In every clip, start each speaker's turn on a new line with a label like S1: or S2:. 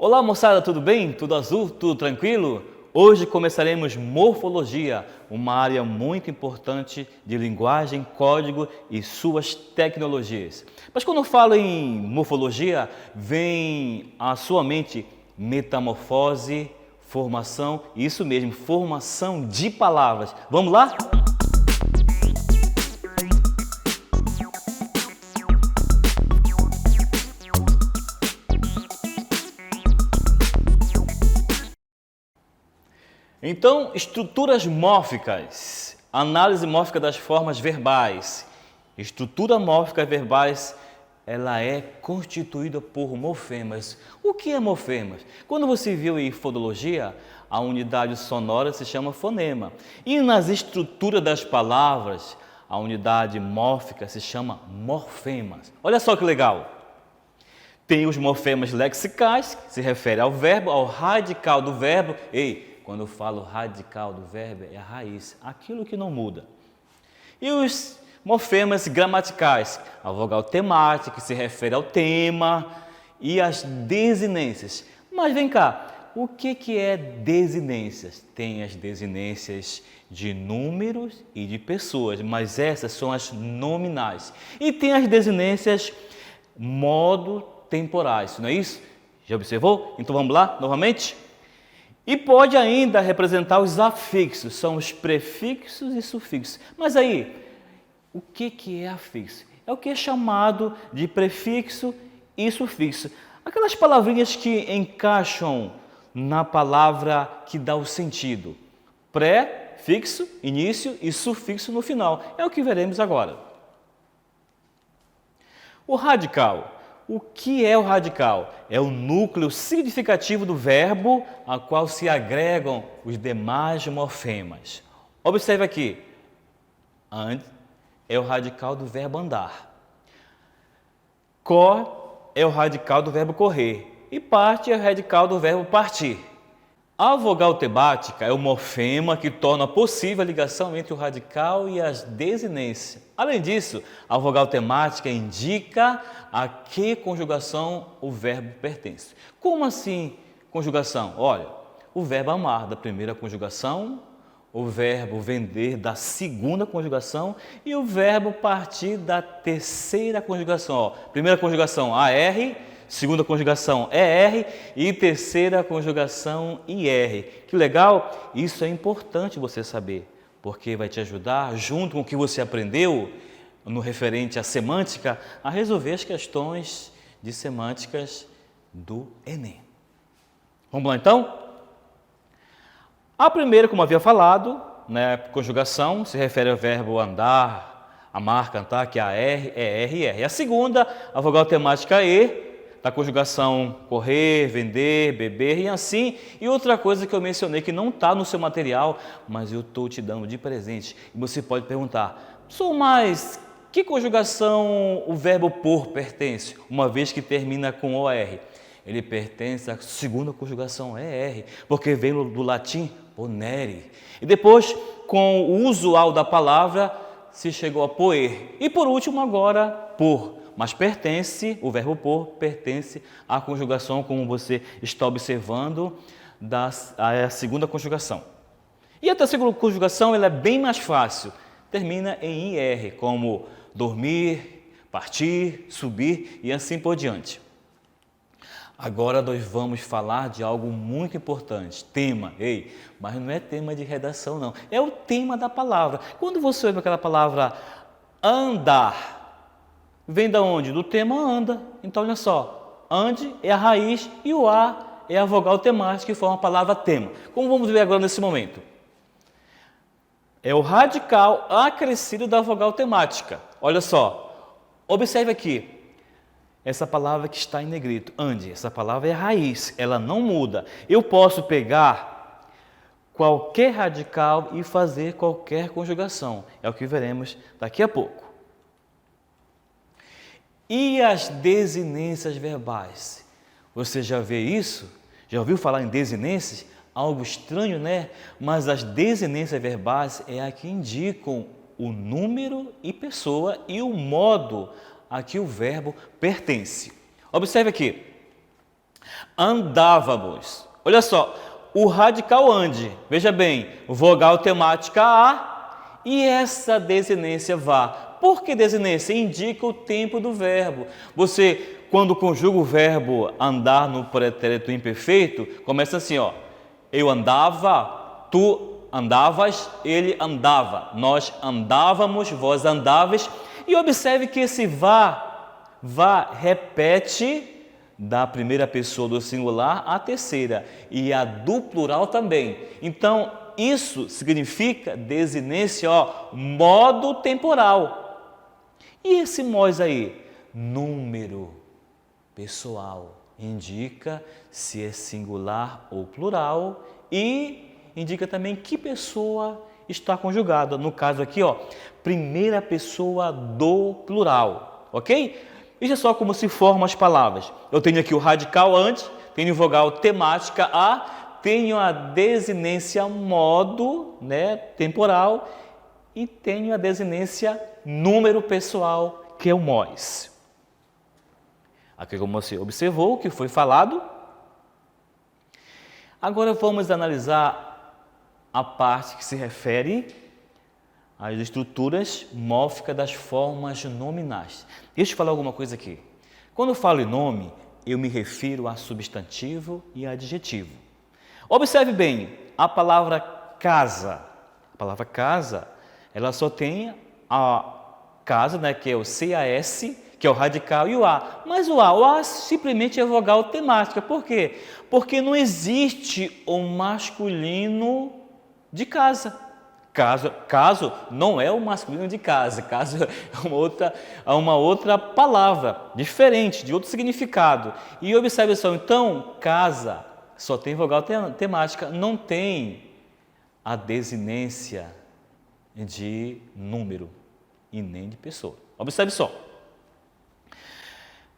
S1: Olá moçada, tudo bem? Tudo azul? Tudo tranquilo? Hoje começaremos morfologia, uma área muito importante de linguagem, código e suas tecnologias. Mas quando eu falo em morfologia, vem à sua mente metamorfose, formação, isso mesmo, formação de palavras. Vamos lá? Então, estruturas mórficas, análise mórfica das formas verbais. Estrutura mórfica verbais, ela é constituída por morfemas. O que é morfemas? Quando você viu em fonologia, a unidade sonora se chama fonema. E nas estruturas das palavras, a unidade mórfica se chama morfemas. Olha só que legal! Tem os morfemas lexicais, que se refere ao verbo, ao radical do verbo. Quando eu falo radical do verbo, é a raiz, aquilo que não muda. E os morfemas gramaticais, a vogal temática, que se refere ao tema, e as desinências. Mas vem cá, o que é desinências? Tem as desinências de números e de pessoas, mas essas são as nominais. E tem as desinências modo temporais, não é isso? Já observou? Então vamos lá, novamente? E pode ainda representar os afixos, são os prefixos e sufixos. Mas aí, o que é afixo? É o que é chamado de prefixo e sufixo. Aquelas palavrinhas que encaixam na palavra que dá o sentido. Prefixo, início e sufixo no final. É o que veremos agora. O radical. O que é o radical? É o núcleo significativo do verbo a qual se agregam os demais morfemas. Observe aqui. And é o radical do verbo andar. Cor é o radical do verbo correr. E parte é o radical do verbo partir. A vogal temática é o morfema que torna possível a ligação entre o radical e as desinências. Além disso, a vogal temática indica a que conjugação o verbo pertence. Como assim conjugação? Olha, o verbo amar da primeira conjugação, o verbo vender da segunda conjugação e o verbo partir da terceira conjugação. Primeira conjugação AR, segunda conjugação ER e terceira conjugação IR. Que legal! Isso é importante você saber, porque vai te ajudar, junto com o que você aprendeu no referente à semântica, a resolver as questões de semânticas do Enem. Vamos lá então? A primeira, como havia falado, conjugação, se refere ao verbo andar, amar, cantar, que é AR, ER e R. A segunda, a vogal temática E, da conjugação correr, vender, beber e assim. E outra coisa que eu mencionei que não está no seu material, mas eu estou te dando de presente. E você pode perguntar, mas que conjugação o verbo por pertence, uma vez que termina com OR? Ele pertence à segunda conjugação ER, porque vem do latim ponere. E depois, com o usual da palavra, se chegou a poer. E por último agora, por. Mas pertence, o verbo por pertence à conjugação, como você está observando, à segunda conjugação. E a terceira conjugação ela é bem mais fácil, termina em IR, como dormir, partir, subir e assim por diante. Agora nós vamos falar de algo muito importante, tema, mas não é tema de redação não, é o tema da palavra. Quando você ouve aquela palavra andar, vem da onde? Do tema anda. Então, olha só, ande é a raiz e o a é a vogal temática que forma a palavra tema. Como vamos ver agora nesse momento? É o radical acrescido da vogal temática. Olha só, observe aqui, essa palavra que está em negrito, ande, essa palavra é a raiz, ela não muda. Eu posso pegar qualquer radical e fazer qualquer conjugação. É o que veremos daqui a pouco. E as desinências verbais? Você já vê isso? Já ouviu falar em desinências? Algo estranho, né? Mas as desinências verbais é a que indicam o número e pessoa e o modo a que o verbo pertence. Observe aqui. Andávamos. Olha só, o radical ande. Veja bem, vogal temática a e essa desinência vá. Por que desinência? Indica o tempo do verbo. Você, quando conjuga o verbo andar no pretérito imperfeito, começa assim, ó. Eu andava, tu andavas, ele andava, nós andávamos, vós andáveis. E observe que esse vá repete da primeira pessoa do singular à terceira e a do plural também. Então, isso significa desinência, ó, modo temporal. E esse mós aí? Número pessoal. Indica se é singular ou plural e indica também que pessoa está conjugada. No caso aqui, ó, primeira pessoa do plural, ok? Veja só como se formam as palavras. Eu tenho aqui o radical antes, tenho vogal temática a, tenho a desinência modo, né, temporal, e tenho a desinência número pessoal, que é o mós. Aqui, como você observou, o que foi falado. Agora vamos analisar a parte que se refere às estruturas mórficas das formas nominais. Deixa eu falar alguma coisa aqui. Quando eu falo em nome, eu me refiro a substantivo e adjetivo. Observe bem, a palavra casa. A palavra casa, ela só tem a casa, né, que é o CAS, que é o radical, e o A. Mas o A simplesmente é vogal temática. Por quê? Porque não existe o masculino de casa. Caso não é o masculino de casa, caso é uma outra palavra, diferente, de outro significado. E observe só, então, casa só tem vogal temática, não tem a desinência de número e nem de pessoa. Observe só.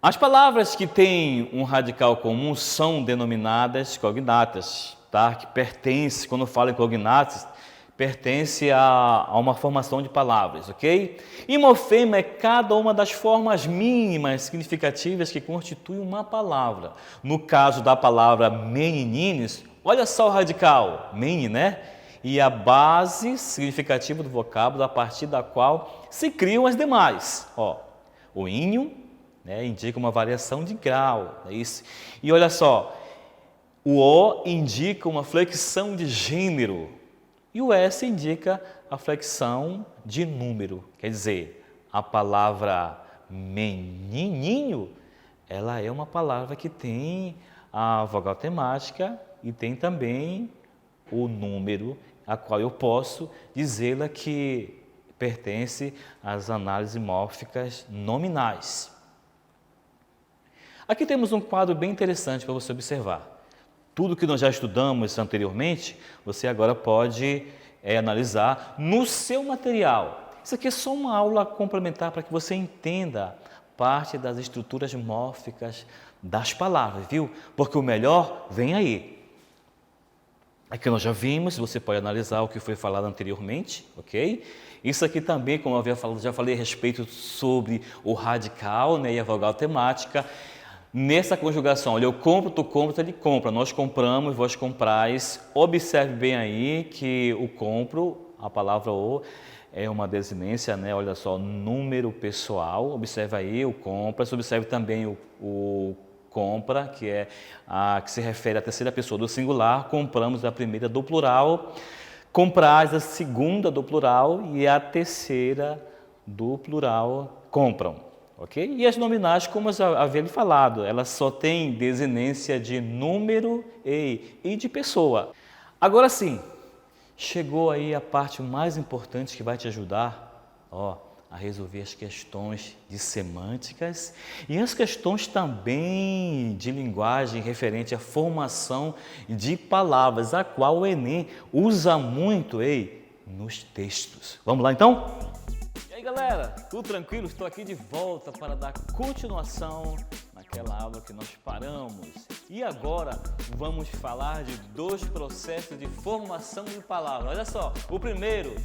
S1: As palavras que têm um radical comum são denominadas cognatas, tá? Que pertence, quando eu falo em cognatas, pertence a uma formação de palavras, ok? E morfema é cada uma das formas mínimas significativas que constituem uma palavra. No caso da palavra meninines, olha só o radical, meni, né? E a base significativa do vocábulo a partir da qual se criam as demais. Ó, o ínho, né, indica uma variação de grau, é isso. E olha só, o O indica uma flexão de gênero. E o S indica a flexão de número. Quer dizer, a palavra menininho, ela é uma palavra que tem a vogal temática e tem também o número, a qual eu posso dizê-la que pertence às análises mórficas nominais. Aqui temos um quadro bem interessante para você observar. Tudo que nós já estudamos anteriormente, você agora pode analisar no seu material. Isso aqui é só uma aula complementar para que você entenda parte das estruturas mórficas das palavras, viu? Porque o melhor vem aí. Aqui nós já vimos, você pode analisar o que foi falado anteriormente, ok? Isso aqui também, como eu havia falado, já falei a respeito sobre o radical, né, e a vogal temática. Nessa conjugação, olha, eu compro, tu compra, ele compra, nós compramos, vós comprais. Observe bem aí que o compro, a palavra o, é uma desinência, né? Olha só, número pessoal, observe aí o compras, observe também o compra, que é que se refere à terceira pessoa do singular, compramos a primeira do plural, comprais a segunda do plural e a terceira do plural compram. Okay? E as nominais, como eu já havia lhe falado, elas só têm desinência de número e de pessoa. Agora sim, chegou aí a parte mais importante que vai te ajudar a resolver as questões de semânticas e as questões também de linguagem referente à formação de palavras, a qual o Enem usa muito nos textos. Vamos lá então? E aí galera, tudo tranquilo? Estou aqui de volta para dar continuação naquela aula que nós paramos. E agora vamos falar de dois processos de formação de palavras. Olha só, o primeiro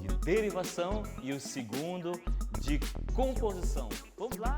S1: de derivação e o segundo de composição. Vamos lá?